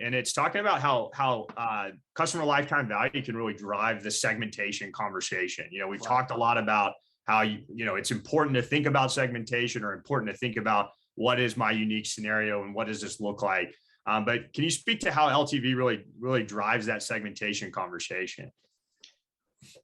and it's talking about how customer lifetime value can really drive the segmentation conversation. We've talked a lot about how it's important to think about segmentation, or important to think about what is my unique scenario and what does this look like. But can you speak to how LTV really drives that segmentation conversation?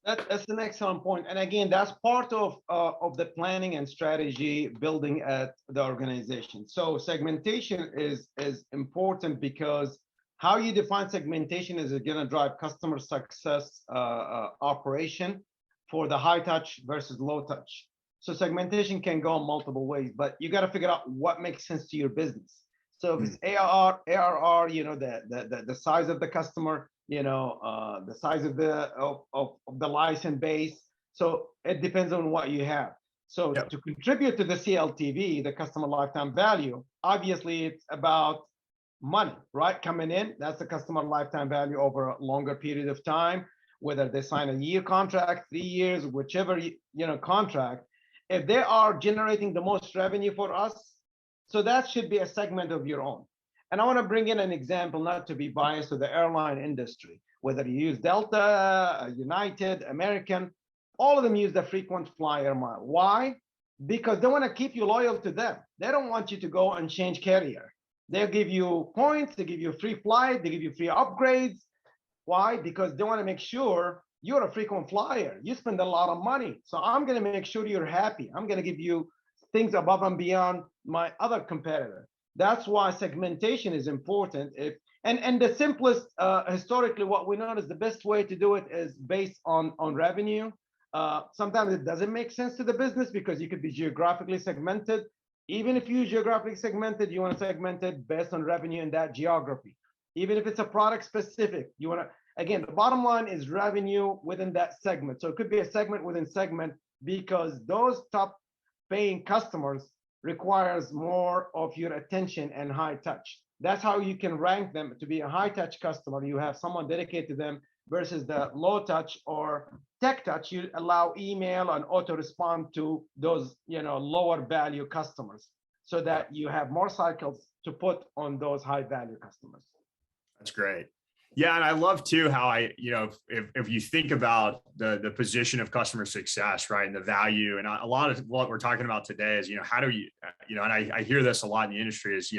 That's an excellent point. And again, that's part of the planning and strategy building at the organization. So segmentation is important, because how you define segmentation is going to drive customer success operation for the high touch versus low touch. So segmentation can go multiple ways, but you got to figure out what makes sense to your business. So if it's ARR, the size of the customer, the size of the license base. So it depends on what you have. So to contribute to the CLTV, the customer lifetime value, obviously it's about money, right? Coming in, that's the customer lifetime value over a longer period of time, whether they sign a year contract, 3 years, whichever contract. If they are generating the most revenue for us, so that should be a segment of your own. And I want to bring in an example, not to be biased, to the airline industry. Whether you use Delta, United, American, all of them use the frequent flyer mile. Why? Because they want to keep you loyal to them. They don't want you to go and change carrier. They'll give you points, they give you free flight, they give you free upgrades. Why? Because they want to make sure you're a frequent flyer. You spend a lot of money. So I'm going to make sure you're happy. I'm going to give you things above and beyond my other competitor. That's why segmentation is important. And the simplest, historically, what we know is the best way to do it is based on revenue. Sometimes it doesn't make sense to the business, because you could be geographically segmented. Even if you're geographically segmented, you want to segment it based on revenue in that geography. Even if it's a product specific, you want to, again, the bottom line is revenue within that segment. So it could be a segment within segment, because those top paying customers requires more of your attention and high touch. That's how you can rank them to be a high touch customer. You have someone dedicated to them, versus the low touch or tech touch. You allow email and auto respond to those lower value customers, so that you have more cycles to put on those high value customers. That's great. Yeah, and I love too how if you think about the position of customer success, right, and the value, and a lot of what we're talking about today is how do you and I hear this a lot in the industry is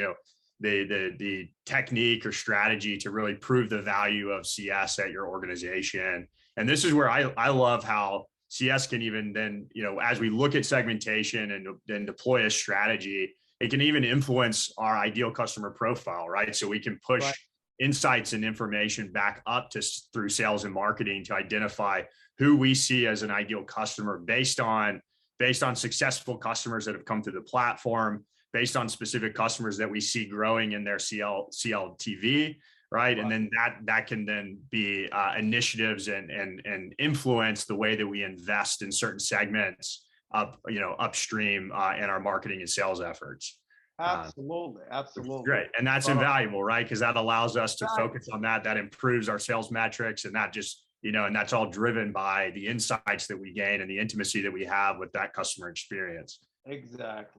the technique or strategy to really prove the value of CS at your organization. And this is where I love how CS can even then as we look at segmentation and then deploy a strategy, it can even influence our ideal customer profile, right? So we can push insights and information back up through sales and marketing to identify who we see as an ideal customer based on successful customers that have come through the platform, based on specific customers that we see growing in their CLTV, right? And then that can then be initiatives and influence the way that we invest in certain segments upstream in our marketing and sales efforts. Absolutely. Great. And that's invaluable, right? Because that allows us to focus on that improves our sales metrics, and that just, and that's all driven by the insights that we gain and the intimacy that we have with that customer experience. Exactly.